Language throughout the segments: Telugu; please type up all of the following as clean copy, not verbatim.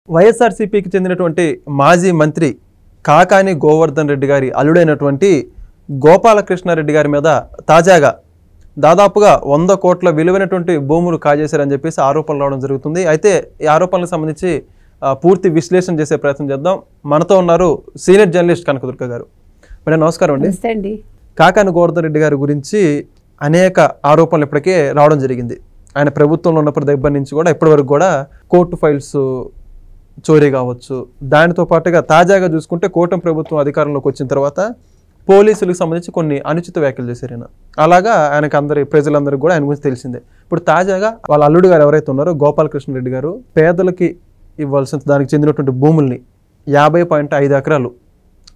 వైఎస్ఆర్సీపీకి చెందినటువంటి మాజీ మంత్రి కాకాని గోవర్ధన్ రెడ్డి గారి అల్లుడైనటువంటి గోపాలకృష్ణారెడ్డి గారి మీద తాజాగా దాదాపుగా 100 కోట్ల విలువైనటువంటి భూములు కాజేశారని చెప్పేసి ఆరోపణలు రావడం జరుగుతుంది. అయితే ఈ ఆరోపణలకు సంబంధించి పూర్తి విశ్లేషణ చేసే ప్రయత్నం చేద్దాం. మనతో ఉన్నారు సీనియర్ జర్నలిస్ట్ కనకదుర్గ గారు. మేడం నమస్కారం అండి. కాకాని గోవర్ధన్ రెడ్డి గారి గురించి అనేక ఆరోపణలు ఇప్పటికే రావడం జరిగింది. ఆయన ప్రభుత్వంలో ఉన్నప్పుడు దగ్గర నుంచి కూడా ఇప్పటివరకు కూడా కోర్టు ఫైల్స్ చోరీ కావచ్చు, దానితో పాటుగా తాజాగా చూసుకుంటే కూటమి ప్రభుత్వం అధికారంలోకి వచ్చిన తర్వాత పోలీసులకు సంబంధించి కొన్ని అనుచిత వ్యాఖ్యలు చేశారు ఆయన. అలాగా ఆయనకు ప్రజలందరికీ కూడా ఆయన గురించి తెలిసిందే. ఇప్పుడు తాజాగా వాళ్ళ అల్లుడు గారు ఎవరైతే ఉన్నారో గోపాలకృష్ణారెడ్డి గారు పేదలకి ఇవ్వాల్సిన దానికి చెందినటువంటి భూముల్ని 50.5 ఎకరాలు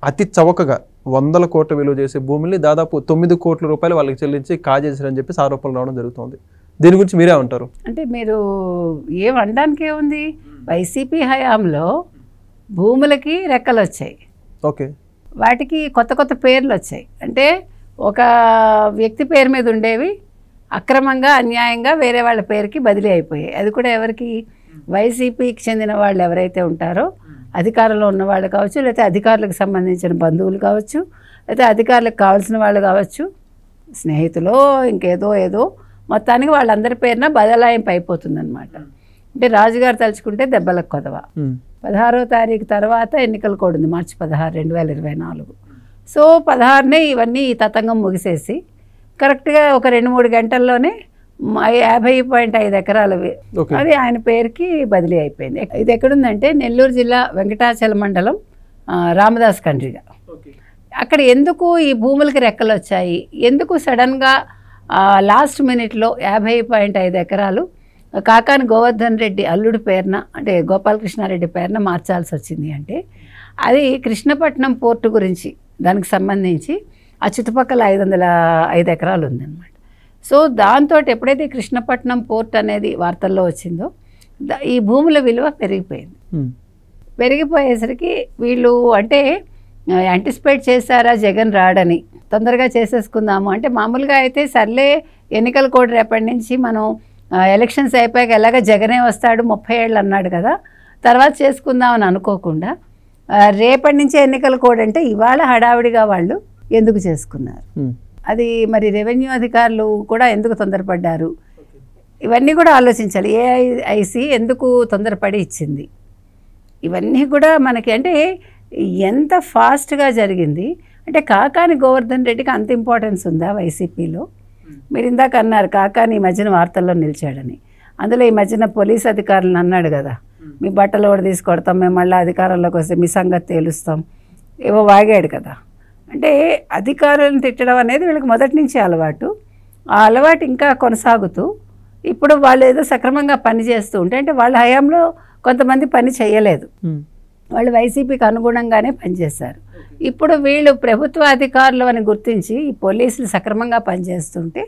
అతి చవకగా 100 కోట్ల విలువ చేసే భూముల్ని దాదాపు 9 కోట్ల రూపాయలు వాళ్ళకి చెల్లించి కాజేశారని చెప్పేసి ఆరోపణలు రావడం జరుగుతుంది. దీని గురించి మీరే ఉంటారు? అంటే మీరు ఏమనడానికి ఏముంది, వైసీపీ హయాంలో భూములకి రెక్కలు వచ్చాయి, ఓకే, వాటికి కొత్త కొత్త పేర్లు వచ్చాయి. అంటే ఒక వ్యక్తి పేరు మీద ఉండేవి అక్రమంగా అన్యాయంగా వేరే వాళ్ళ పేరుకి బదిలీ అయిపోయాయి. అది కూడా ఎవరికి, వైసీపీకి చెందిన వాళ్ళు ఎవరైతే ఉంటారో అధికారంలో ఉన్న వాళ్ళు కావచ్చు, లేకపోతే అధికారులకు సంబంధించిన బంధువులు కావచ్చు, లేకపోతే అధికారులకు కావాల్సిన వాళ్ళు కావచ్చు, స్నేహితులో ఇంకేదో ఏదో మొత్తానికి వాళ్ళందరి పేరున బదలాయింపు అయిపోతుంది అనమాట. అంటే రాజుగారు తలుచుకుంటే దెబ్బలకు కొదవ. 16వ తారీఖు తర్వాత ఎన్నికల కోడ్ ఉంది, మార్చి 16, 2024. సో 16నే ఇవన్నీ ఈ తతంగం ముగిసేసి కరెక్ట్గా ఒక 2-3 గంటల్లోనే 50.5 ఎకరాలు అది ఆయన పేరుకి బదిలీ అయిపోయింది. ఇది ఎక్కడుందంటే నెల్లూరు జిల్లా వెంకటాచల మండలం రామదాస్ కండ్రిగా. అక్కడ ఎందుకు ఈ భూములకి రెక్కలు వచ్చాయి, ఎందుకు సడన్గా లాస్ట్ మినిట్లో 50.5 ఎకరాలు కాకాని గోవర్ధన్ రెడ్డి అల్లుడి పేరున అంటే గోపాలకృష్ణారెడ్డి పేరున మార్చాల్సి వచ్చింది అంటే అది కృష్ణపట్నం పోర్టు గురించి దానికి సంబంధించి ఆ చుట్టుపక్కల 505 ఎకరాలు ఉందన్నమాట. సో దాంతో ఎప్పుడైతే కృష్ణపట్నం పోర్ట్ అనేది వార్తల్లో వచ్చిందో ఈ భూముల విలువ పెరిగిపోయింది. పెరిగిపోయేసరికి వీళ్ళు అంటే యాంటిసిపేట్ చేశారా జగన్ రాడని, తొందరగా చేసేసుకుందాము అంటే మామూలుగా అయితే సర్లే ఎన్నికల కోడ్ రేపటి నుంచి మనం ఎలక్షన్స్ అయిపోయాక ఎలాగ జగనే వస్తాడు 30 ఏళ్ళు అన్నాడు కదా, తర్వాత చేసుకుందామని అనుకోకుండా రేపటి నుంచే ఎన్నికల కోడ్ అంటే ఇవాళ హడావిడిగా వాళ్ళు ఎందుకు చేసుకున్నారు, అది మరి రెవెన్యూ అధికారులు కూడా ఎందుకు తొందరపడ్డారు, ఇవన్నీ కూడా ఆలోచించాలి. ఏఐసి ఎందుకు తొందరపడి ఇచ్చింది, ఇవన్నీ కూడా మనకి అంటే ఎంత ఫాస్ట్గా జరిగింది. అంటే కాకాని గోవర్ధన్ రెడ్డికి అంత ఇంపార్టెన్స్ ఉందా వైసీపీలో? మీరు ఇందాక అన్నారు కాకాని ఈ మధ్యన వార్తల్లో నిలిచాడని. అందులో ఈ మధ్యన పోలీస్ అధికారులను అన్నాడు కదా, మీ బట్టలు కూడా తీసుకొడతాం, మేము మళ్ళీ అధికారంలోకి వస్తే మీ సంగతి తేలుస్తాం, ఏవో వాగాడు కదా. అంటే అధికారులను తిట్టడం అనేది వీళ్ళకి మొదటి నుంచి అలవాటు. ఆ అలవాటు ఇంకా కొనసాగుతూ ఇప్పుడు వాళ్ళు ఏదో సక్రమంగా పని చేస్తూ ఉంటే, అంటే వాళ్ళ హయాంలో కొంతమంది పని చేయలేదు, వాళ్ళు వైసీపీకి అనుగుణంగానే పనిచేశారు. ఇప్పుడు వీళ్ళు ప్రభుత్వ అధికారులు అని గుర్తించి ఈ పోలీసులు సక్రమంగా పనిచేస్తుంటే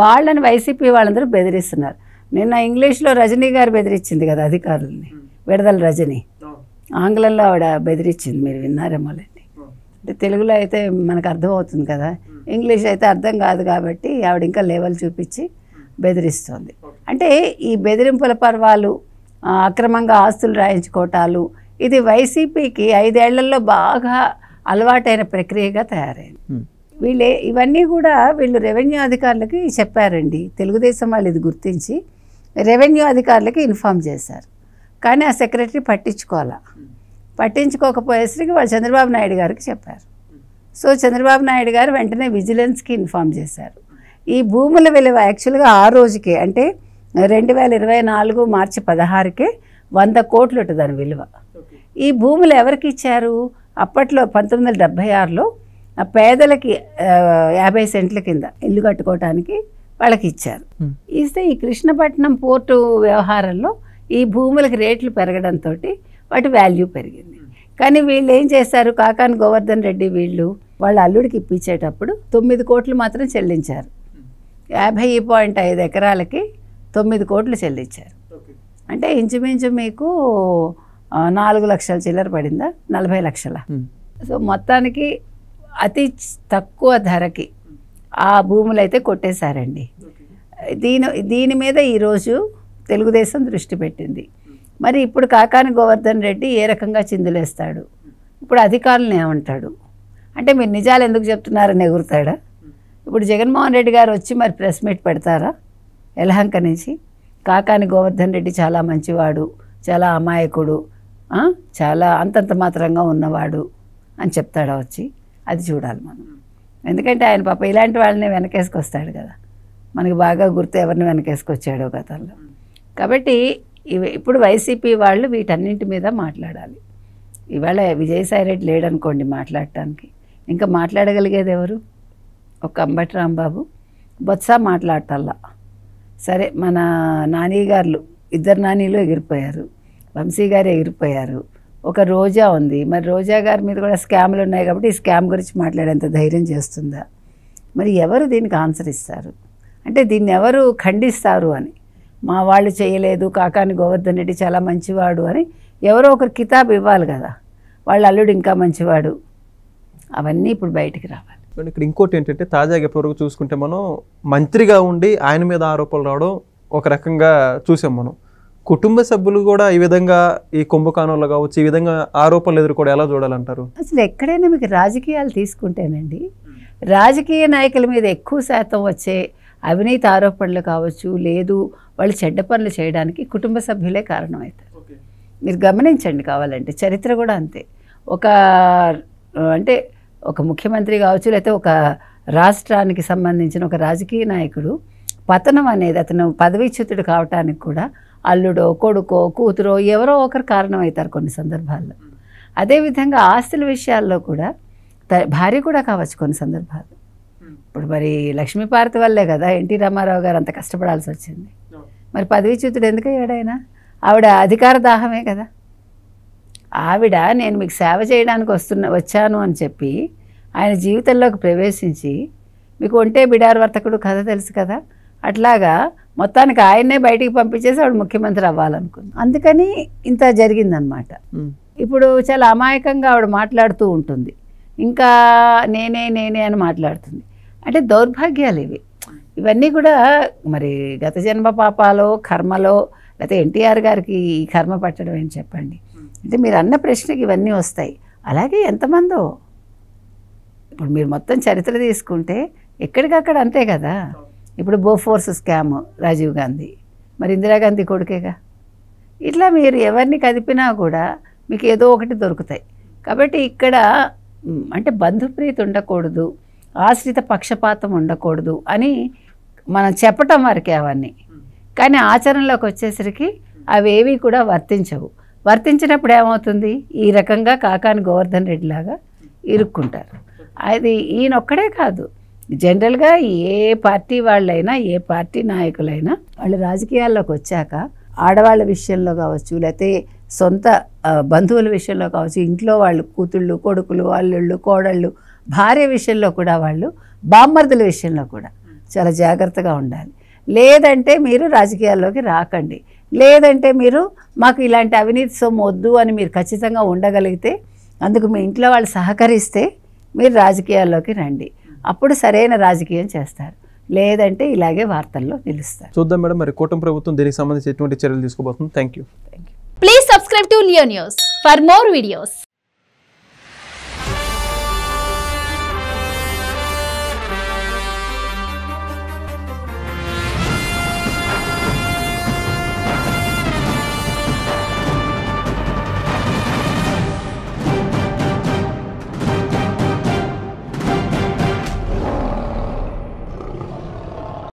వాళ్ళని వైసీపీ వాళ్ళందరూ బెదిరిస్తున్నారు. నిన్న ఇంగ్లీష్లో రజనీ గారు బెదిరించింది కదా అధికారులని, విడుదల రజనీ, ఆంగ్లంలో ఆవిడ బెదిరించింది, మీరు విన్నారేమోలేండి. అంటే తెలుగులో అయితే మనకు అర్థమవుతుంది కదా, ఇంగ్లీష్ అయితే అర్థం కాదు కాబట్టి ఆవిడ ఇంకా లెవెల్ చూపించి బెదిరిస్తుంది. అంటే ఈ బెదిరింపుల పర్వాలు, అక్రమంగా ఆస్తులు రాయించుకోవటాలు, ఇది వైసీపీకి 5 ఏళ్లలో బాగా అలవాటైన ప్రక్రియగా తయారైంది. ఇవన్నీ కూడా వీళ్ళు రెవెన్యూ అధికారులకి చెప్పారండి. తెలుగుదేశం వాళ్ళు ఇది గుర్తించి రెవెన్యూ అధికారులకి ఇన్ఫామ్ చేశారు. కానీ ఆ సెక్రటరీ పట్టించుకోకపోయేసరికి వాళ్ళు చంద్రబాబు నాయుడు గారికి చెప్పారు. సో చంద్రబాబు నాయుడు గారు వెంటనే విజిలెన్స్కి ఇన్ఫామ్ చేశారు. ఈ భూముల విలువ యాక్చువల్గా ఆ రోజుకే అంటే 2024 మార్చి 16కే 100 కోట్లు దాని విలువ. ఈ భూములు ఎవరికి ఇచ్చారు? అప్పట్లో 1976లో పేదలకి 50 సెంట్ల కింద ఇల్లు కట్టుకోవటానికి వాళ్ళకి ఇచ్చారు. ఇస్తే ఈ కృష్ణపట్నం పోర్టు వ్యవహారంలో ఈ భూములకి రేట్లు పెరగడంతో వాటి వాల్యూ పెరిగింది. కానీ వీళ్ళు ఏం చేశారు, కాకాని గోవర్ధన్ రెడ్డి వీళ్ళు వాళ్ళ అల్లుడికి ఇప్పించేటప్పుడు 9 కోట్లు మాత్రం చెల్లించారు. 50.5 ఎకరాలకి 9 కోట్లు చెల్లించారు. అంటే ఇంచుమించు మీకు 4 లక్షల చిల్లర పడిందా, 40 లక్షల. సో మొత్తానికి అతి తక్కువ ధరకి ఆ భూములు అయితే కొట్టేశారండి. దీని మీద ఈరోజు తెలుగుదేశం దృష్టి పెట్టింది. మరి ఇప్పుడు కాకాని గోవర్ధన్ రెడ్డి ఏ రకంగా చిందులేస్తాడు, ఇప్పుడు అధికారులను ఏమంటాడు అంటే మీరు నిజాలు ఎందుకు చెప్తున్నారని ఎగురుతాడా? ఇప్పుడు జగన్మోహన్ రెడ్డి గారు వచ్చి మరి ప్రెస్ మీట్ పెడతారా యలహంక నుంచి? కాకాని గోవర్ధన్ రెడ్డి చాలా మంచివాడు, చాలా అమాయకుడు, చాలా అంతంత మాత్రంగా ఉన్నవాడు అని చెప్తాడా వచ్చి? అది చూడాలి మనం. ఎందుకంటే ఆయన పాప ఇలాంటి వాళ్ళని వెనకేసుకొస్తాడు కదా, మనకి బాగా గుర్తు ఎవరిని వెనకేసుకొచ్చాడో గతంలో. కాబట్టి ఇప్పుడు వైసీపీ వాళ్ళు వీటన్నింటి మీద మాట్లాడాలి. ఇవాళ విజయసాయిరెడ్డి లేడనుకోండి మాట్లాడటానికి, ఇంకా మాట్లాడగలిగేది ఎవరు? ఒక అంబటి రాంబాబు, బొత్స మాట్లాడటల్లా. సరే మన నాని గారు, ఇద్దరు నానీలు ఎగిరిపోయారు, వంశీ గారు ఎగిరిపోయారు, ఒక రోజా ఉంది. మరి రోజా గారి మీద కూడా స్కామ్లు ఉన్నాయి కాబట్టి ఈ స్కామ్ గురించి మాట్లాడేంత ధైర్యం చేస్తుందా? మరి ఎవరు దీనికి ఆన్సర్ ఇస్తారు? అంటే దీన్ని ఎవరు ఖండిస్తారు అని, మా వాళ్ళు చేయలేదు, కాకాని గోవర్ధన్ రెడ్డి చాలా మంచివాడు అని ఎవరో ఒకరు కితాబ్ ఇవ్వాలి కదా. వాళ్ళ అల్లుడు ఇంకా మంచివాడు, అవన్నీ ఇప్పుడు బయటికి రావాలి. ఇక్కడ ఇంకోటి ఏంటంటే తాజాగా ఇప్పటివరకు చూసుకుంటే మనం మంత్రిగా ఉండి ఆయన మీద ఆరోపణలు రావడం ఒక రకంగా చూసాం మనం. కుటుంబ సభ్యులు కూడా ఈ విధంగా ఈ కుంభకోణంలో కావచ్చు ఈ విధంగా ఆరోపణలు ఎదుర్కోవడం ఎలా చూడాలంటారు? అసలు ఎక్కడైనా మీకు రాజకీయాలు తీసుకుంటేనండి, రాజకీయ నాయకుల మీద ఎక్కువ శాతం వచ్చే అవినీతి ఆరోపణలు కావచ్చు, లేదు వాళ్ళు చెడ్డ పనులు చేయడానికి కుటుంబ సభ్యులే కారణమవుతారు. మీరు గమనించండి, కావాలంటే చరిత్ర కూడా అంతే. అంటే ఒక ముఖ్యమంత్రి కావచ్చు, లేకపోతే ఒక రాష్ట్రానికి సంబంధించిన ఒక రాజకీయ నాయకుడు పతనం అనేది, అతను పదవీచ్యుతుడు కావటానికి కూడా అల్లుడో కొడుకో కూతురో ఎవరో ఒకరు కారణమవుతారు కొన్ని సందర్భాల్లో. అదేవిధంగా ఆస్తుల విషయాల్లో కూడా భార్య కూడా కావచ్చు కొన్ని సందర్భాలు. ఇప్పుడు మరి లక్ష్మీపార్వతి వల్లే కదా ఎన్టీ రామారావు గారు అంత కష్టపడాల్సి వచ్చింది. మరి పదవీచ్యుతుడు ఎందుకయ్యాడైనా? ఆవిడ అధికార దాహమే కదా. ఆవిడ నేను మీకు సేవ చేయడానికి వచ్చాను అని చెప్పి ఆయన జీవితంలోకి ప్రవేశించి, మీకు ఒంటే బిడారు వర్తకుడు కథ తెలుసు కదా, అట్లాగా మొత్తానికి ఆయన్నే బయటికి పంపించేసి ఆవిడ ముఖ్యమంత్రి అవ్వాలనుకుంది. అందుకని ఇంత జరిగిందనమాట. ఇప్పుడు చాలా అమాయకంగా ఆవిడ మాట్లాడుతూ ఉంటుంది, ఇంకా నేనే నేనే అని మాట్లాడుతుంది. అంటే దౌర్భాగ్యాలు ఇవన్నీ కూడా మరి గత జన్మ పాపాలో కర్మలో, లేకపోతే ఎన్టీఆర్ గారికి ఈ కర్మ పట్టడం ఏం చెప్పండి. అంటే మీరు అన్న ప్రశ్నకి ఇవన్నీ వస్తాయి. అలాగే ఎంతమందో ఇప్పుడు మీరు మొత్తం చరిత్ర తీసుకుంటే ఎక్కడికక్కడ అంతే కదా. ఇప్పుడు బోఫోర్స్ స్కామ్ రాజీవ్ గాంధీ, మరి ఇందిరాగాంధీ కొడుకేగా. ఇట్లా మీరు ఎవరిని కదిపినా కూడా మీకు ఏదో ఒకటి దొరుకుతాయి. కాబట్టి ఇక్కడ అంటే బంధుప్రీతి ఉండకూడదు, ఆశ్రిత పక్షపాతం ఉండకూడదు అని మనం చెప్పటం వరకే అవన్నీ. కానీ ఆచరణలోకి వచ్చేసరికి అవేవి కూడా వర్తించవు. వర్తించినప్పుడు ఏమవుతుంది, ఈ రకంగా కాకాని గోవర్ధన్ రెడ్డి లాగా ఇరుక్కుంటారు. అది ఈయనొక్కడే కాదు, జనరల్గా ఏ పార్టీ వాళ్ళైనా ఏ పార్టీ నాయకులైనా వాళ్ళు రాజకీయాల్లోకి వచ్చాక ఆడవాళ్ళ విషయంలో కావచ్చు, లేకపోతే సొంత బంధువుల విషయంలో కావచ్చు, ఇంట్లో వాళ్ళు కూతుళ్ళు కొడుకులు అల్లుళ్ళు కోడళ్ళు భార్య విషయంలో కూడా, వాళ్ళు బామ్మర్దుల విషయంలో కూడా చాలా జాగ్రత్తగా ఉండాలి. లేదంటే మీరు రాజకీయాల్లోకి రాకండి, లేదంటే మీరు మాకు ఇలాంటి అవినీతి సొమ్ము వద్దు అని మీరు ఖచ్చితంగా ఉండగలిగితే, అందుకు మీ ఇంట్లో వాళ్ళు సహకరిస్తే మీరు రాజకీయాల్లోకి రండి, అప్పుడు సరైన రాజకీయం చేస్తారు. లేదంటే ఇలాగే వార్తల్లో నిలుస్తారు. చూద్దాం మేడం, మరి కూటమి ప్రభుత్వం దీనికి సంబంధించి ఎటువంటి చర్యలు తీసుకోబోతుంది? Thank you. Please subscribe to Leo news for more videos.